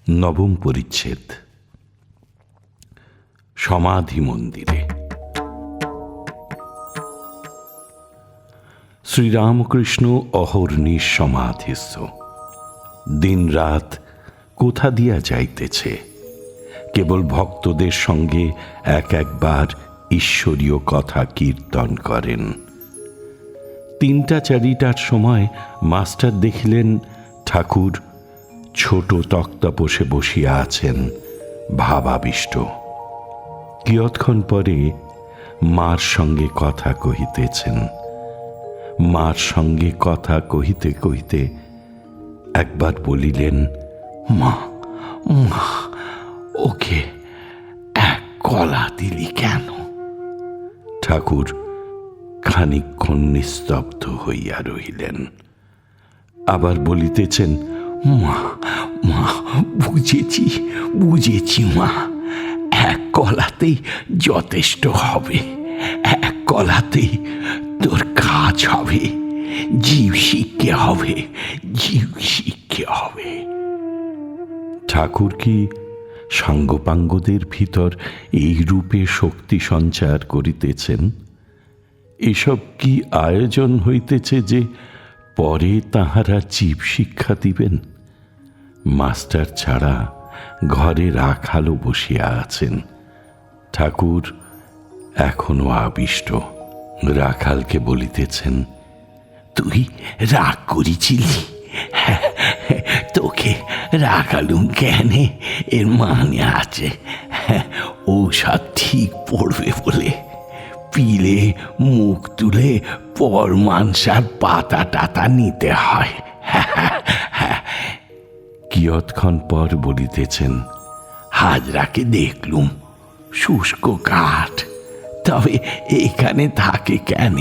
নবম পরিচ্ছেদ। সমাধি মন্দিরে। শ্রীরামকৃষ্ণ অহর্নিশ সমাধিস্থ। দিন রাত কোথা দিয়া যাইতেছে। কেবল ভক্তদের সঙ্গে একবার ঈশ্বরীয় কথা কীর্তন করেন। 3টা-4টার সময় মাস্টার দেখিলেন ঠাকুর ছোট তক্তাপোষে বসিয়া আছেন ভাবাবিষ্ট। কিয়ৎক্ষণ পরে মার সঙ্গে কথা কহিতেছেন। মার সঙ্গে কথা কহিতে কহিতে একবার বলিলেন, মা মা ওকে এক কলা দিলি কেন? ঠাকুর খানিকক্ষণ নিস্তব্ধ হইয়া রহিলেন। আবার বলিতেছেন, মা মা বুঝেছি বুঝেছি মা, এক কলাতেই যথেষ্ট হবে, এক কলাতেই তোর কাজ হবে, জীব শিক্ষে হবে, জীব শিক্ষে হবে। ঠাকুর কি সাঙ্গপাঙ্গদের ভিতর এই রূপে শক্তি সঞ্চার করিতেছেন? এসব কি আয়োজন হইতেছে যে পরে তাহারা জীব শিক্ষা দিবেন? মাস্টার ছাড়া ঘরে রাখালও বসিয়া আছেন। ঠাকুর এখনো আবিষ্ট। রাখালকে বলিতেছেন, তুই রাগ করেছিলি? তোকে রাখালুম কেনে এর মানে আছে, ঔষধ ঠিক পড়বে বলে পিলে মুখ তুলে পর মানসার পাতা টাতা নিতে হয়। কিয়ৎক্ষণ পর বলিতেছেন, হাজরাকে দেখলুম শুষ্ক কাঠ, তবে এখানে থাকে কেন?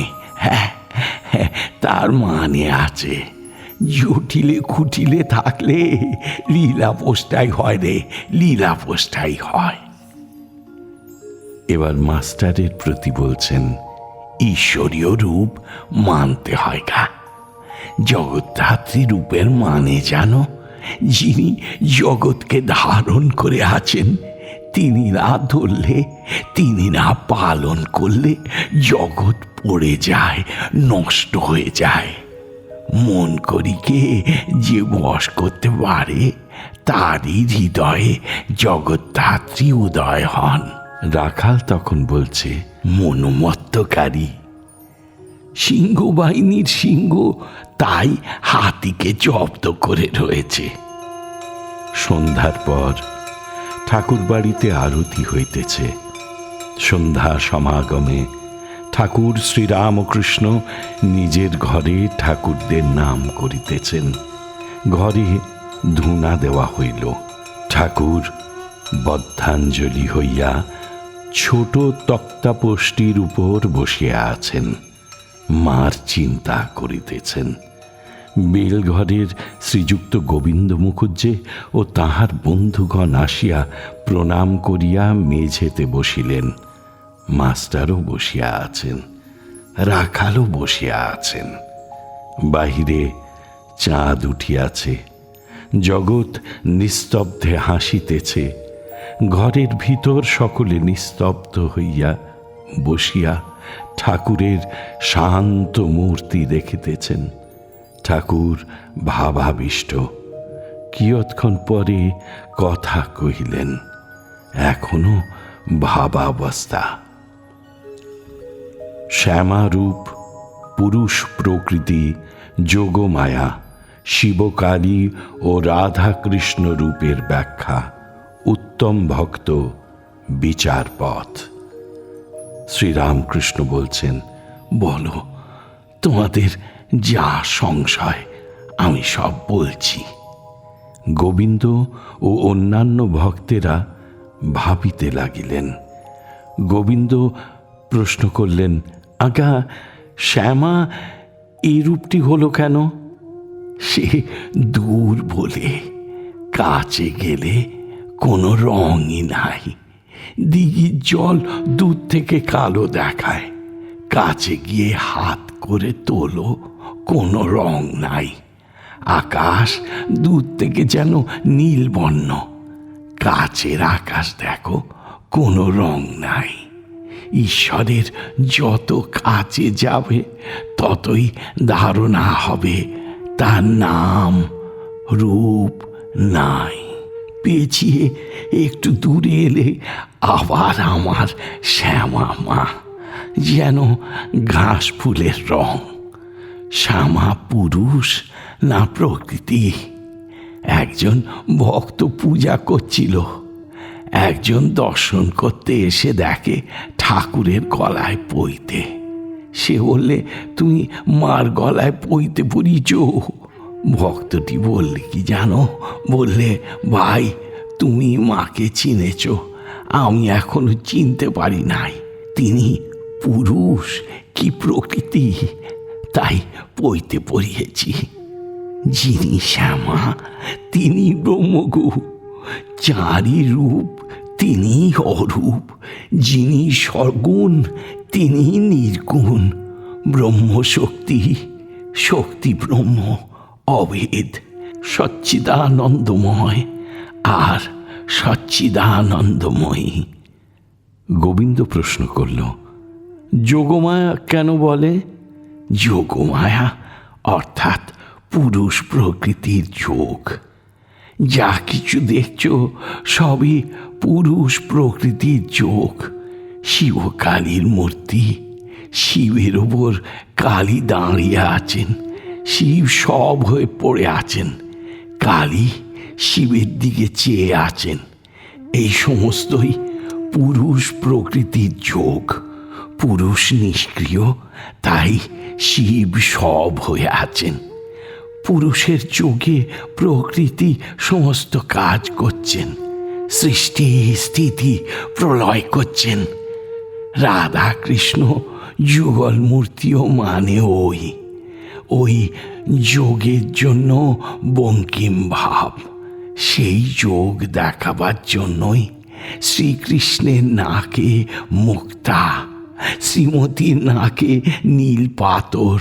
তার মানে আছে, জটিলে খুটিলে থাকলে লীলা পোস্টাই হয় রে, লীলা পোস্টাই হয়। এবার মাস্টারের প্রতি বলছেন, ঈশ্বরীয় রূপ মানতে হয় গা। জগদ্ধাত্রী রূপের মানে জানো? যিনি জগৎকে ধারণ করে আছেন, তিনি না ধরলে, তিনি না পালন করলে জগৎ পড়ে যায়, নষ্ট হয়ে যায়। মন করিকে যে বশ করতে পারে, তারই হৃদয়ে জগদ্ধাত্রী উদয় হন। রাখাল তখন বলছে, মনোমত্তকারী সিংহ বাহিনীর সিংহ, তাই হাতিকে জব্দ করে রয়েছে। সন্ধ্যার পর ঠাকুর বাড়িতে আরতি হইতেছে। সন্ধ্যা সমাগমে ঠাকুর শ্রীরামকৃষ্ণ নিজের ঘরে ঠাকুরদের নাম করিতেছেন। ঘরে ধূনা দেওয়া হইল। ঠাকুর বদ্ধাঞ্জলি হইয়া ছোট তক্তাপোষটির উপর বসিয়া আছেন। মার চিন্তা করিতেছেন। বেলঘরের শ্রীযুক্ত গোবিন্দ মুখুজ্জে ও তাহার বন্ধুগণ আসিয়া প্রণাম করিয়া মেঝেতে বসিলেন। মাস্টারও বসিয়া আছেন, রাখালও বসিয়া আছেন। বাহিরে চাঁদ উঠিয়াছে। জগৎ নিস্তব্ধে হাসিতেছে। ঘরের ভিতর সকলে নিস্তব্ধ হইয়া বসিয়া ঠাকুরের শান্ত মূর্তি দেখিতেছেন। ঠাকুর ভাবাবিষ্ট। কিয়ৎক্ষণ পরে কথা কহিলেন, এখনো ভাবাবস্থা। শ্যামারূপ, পুরুষ প্রকৃতি, যোগমায়া, শিবকালী ও রাধাকৃষ্ণ রূপের ব্যাখ্যা, উত্তম ভক্ত, বিচারপথ। শ্রীরামকৃষ্ণ বলছেন, বলো তোমাদের যা সংশয়, আমি সব বলছি। গোবিন্দ ও অন্যান্য ভক্তেরা ভাবিতে লাগিলেন। গোবিন্দ প্রশ্ন করলেন, আজ্ঞা শ্যামা এই রূপটি হলো কেন? সে দূর বলে, কাছে গেলে কোনো রঙই নাই, দিঘির জল দূর থেকে কালো দেখায়, কাছে গিয়ে হাত করে তোলো, কোনো রং নাই। আকাশ দূর থেকে যেন নীল বর্ণ, কাছের আকাশ দেখো, কোনো রং নাই। ঈশ্বরের যত কাছে যাবে ততই ধারণা হবে তার নাম রূপ নাই। পেছিয়ে একটু দূরে এলে আবার আমার শ্যামা মা, যেন ঘাস ফুলের রং। শ্যামা পুরুষ না প্রকৃতি? একজন ভক্ত পূজা করছিল, একজন দর্শন করতে এসে দেখে ঠাকুরের গলায় পইতে। সে বললে, তুমি মার গলায় পইতে পড়িছ? ভক্তটি বললে কি জানো? বললে, ভাই তুমি মাকে চিনেছ, আমি এখনো চিনতে পারি নাই। তিনি পুরুষ কি প্রকৃতি, তাই পইতে পড়িয়েছি। যিনি শ্যামা তিনি ব্রহ্মগু, যাঁরই রূপ তিনি অরূপ, যিনি সগুণ তিনি নির্গুণ। ব্রহ্মশক্তি, শক্তি ব্রহ্ম, অভেদ, সচ্চিদানন্দময় আর সচ্চিদানন্দময়ী। গোবিন্দ প্রশ্ন করল, যোগমায়া কেন বলে? যোগমায়া অর্থাৎ পুরুষ প্রকৃতির যোগ। যা কিছু দেখছ সবই পুরুষ প্রকৃতির যোগ। শিব কালীর মূর্তি, শিবের ওপর কালী দাঁড়িয়ে আছেন, শিব সব হয়ে পড়ে আছেন, কালী শিবের দিকে চেয়ে আছেন। এই সমস্তই পুরুষ প্রকৃতির যোগ। পুরুষ নিষ্ক্রিয়, তাই শিব সব হয়ে আছেন। পুরুষের যোগে প্রকৃতি সমস্ত কাজ করছেন, সৃষ্টি স্থিতি প্রলয় করছেন। রাধা কৃষ্ণ যুগল মূর্তিও মানে ওই যোগের জন্য বঙ্কিম ভাব। সেই যোগ দেখাবার জন্যই শ্রীকৃষ্ণের নাকে মুক্তা, শ্রীমতীর নাকে নীল পাথর,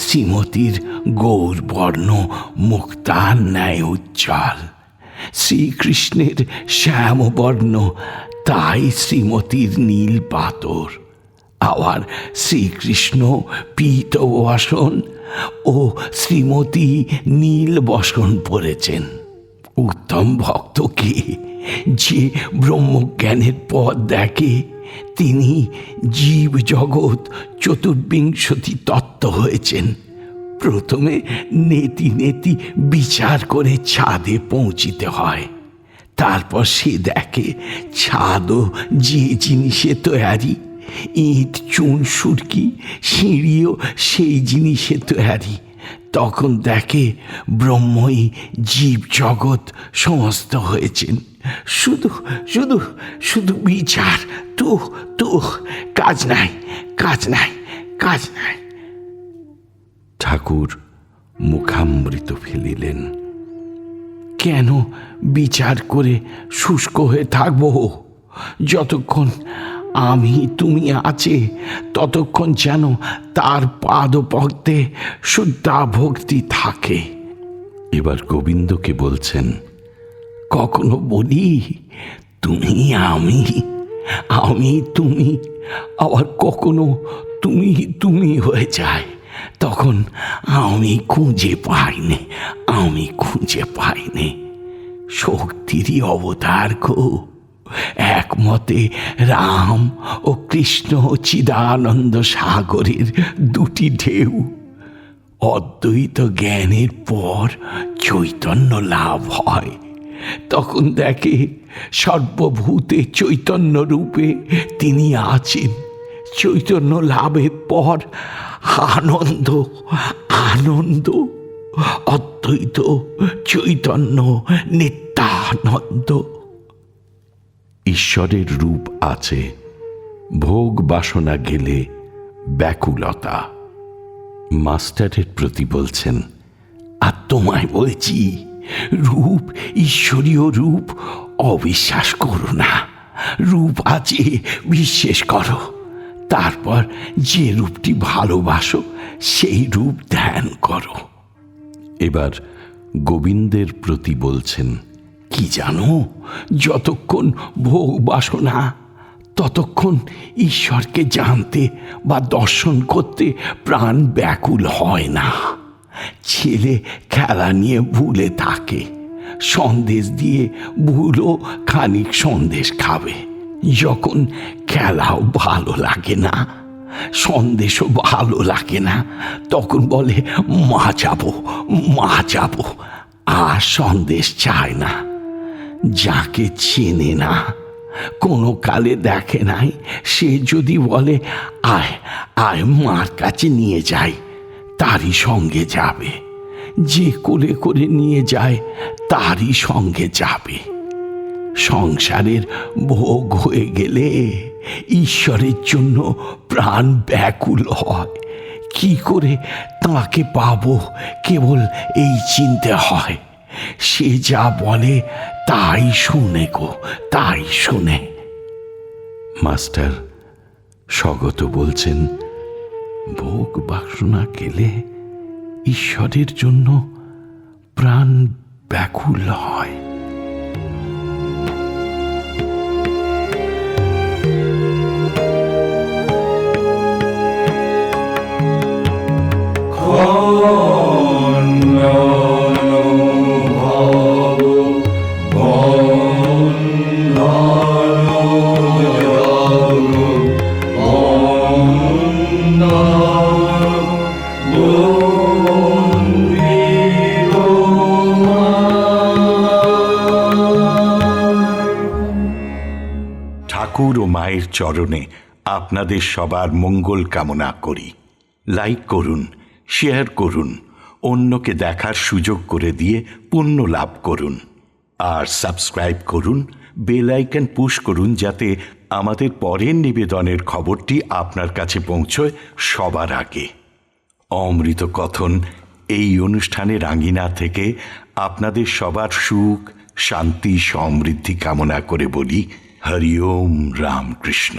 শ্রীমতীর গৌরবর্ণ মুক্তার ন্যায় উজ্জ্বল, শ্রীকৃষ্ণের শ্যামবর্ণ, তাই শ্রীমতীর নীল পাথর। আবার শ্রীকৃষ্ণ পীত বসন ও শ্রীমতী নীল বসন পরেছেন। উত্তম ভক্তকে যে ব্রহ্মজ্ঞানের পথ দেখে, তিনি জীব জগৎ চতুর্বিংশতি তত্ত্ব হয়েছেন। প্রথমে নেতি নেতি বিচার করে ছাদে পৌঁছিতে হয়, তারপর সে দেখে ছাদও যে জিনিসে তৈরি, ইট চুন সুরকি সিঁড়িও সেই জিনিসে তৈরি। তখন দেখে ব্রহ্মই জীব জগৎ সমস্ত হয়েছেন। শুধু শুধু শুধু বিচার, তো কাজ নাই, কাজ নাই, কাজ নাই। ঠাকুর মুখামৃত ফেলিলেন। কেন বিচার করে শুষ্ক হয়ে থাকবো? যতক্ষণ আমি তুমি আছে ততক্ষণ যেন তার পাদপদ্মে শুদ্ধা ভক্তি থাকে। এবার গোবিন্দকে বলছেন, কখনো বলি তুমি আমি, আমি তুমি, আবার কখনো তুমি তুমি হয়ে যায়। তখন আমি খুঁজে পাইনি, আমি খুঁজে পাইনি। শক্তিরই অবতার গো। একমতে রাম ও কৃষ্ণ চিদানন্দ সাগরের দুটি ঢেউ। অদ্বৈত জ্ঞানের পর চৈতন্য লাভ হয়, তখন দেখে সর্বভূতে চৈতন্য রূপে তিনি আছেন। চৈতন্য লাভের পর আনন্দ, আনন্দ, অদ্বৈত চৈতন্য নিত্যানন্দ। ঈশ্বরের রূপ আছে, ভোগ বাসনা গেলে ব্যাকুলতা। মাস্টারের প্রতি বলছেন, আর তোমায় বলছি, রূপ ঈশ্বরীয় রূপ অবিশ্বাস করো না। রূপ আছে বিশ্বাস করো, তারপর যে রূপটি ভালোবাসো সেই রূপ ধ্যান করো। এবার গোবিন্দের প্রতি বলছেন, কি জানো, যতক্ষণ ভোগ বাসনা ততক্ষণ ঈশ্বরকে জানতে বা দর্শন করতে প্রাণ ব্যাকুল হয় না। ছেলে খেলা নিয়ে ভুলে থাকে, সন্দেশ দিয়ে ভুলও খানিক সন্দেশ খাবে। যখন খেলাও ভালো লাগে না, সন্দেশও ভালো লাগে না, তখন বলে মা যাবো, মা যাবো, আর সন্দেশ চায় না। যাকে চেনে না, কোনো কালে দেখে নাই, সে যদি বলে আয় আয় মার কাছে নিয়ে যাই, তারই সঙ্গে যাবে। যে কোলে করে নিয়ে যায় তারই সঙ্গে যাবে। সংসারের ভোগ হয়ে গেলে ঈশ্বরের জন্য প্রাণ ব্যাকুল হয়। কি করে তাকে পাবো কেবল এই চিনতে হয়। সে যা বলে তাই শুনে গো, তাই শুনে। মাস্টার স্বগত বলছেন, ভোগ বাসনা গেলে ঈশ্বরের জন্য প্রাণ ব্যাকুল হয়। ঠাকুর ও মায়ের চরণে আপনাদের সবার মঙ্গল কামনা করি। লাইক করুন, শেয়ার করুন, অন্যকে দেখার সুযোগ করে দিয়ে পুণ্য লাভ করুন। আর সাবস্ক্রাইব করুন, বেল আইকন পুশ করুন, যাতে আমাদের পরের নিবেদনের খবরটি আপনার কাছে পৌঁছয় সবার আগে। অমৃত কথন এই অনুষ্ঠানের আঙ্গিনা থেকে আপনাদের সবার সুখ, শান্তি, সমৃদ্ধি কামনা করে বলি হরি ওম রামকৃষ্ণ।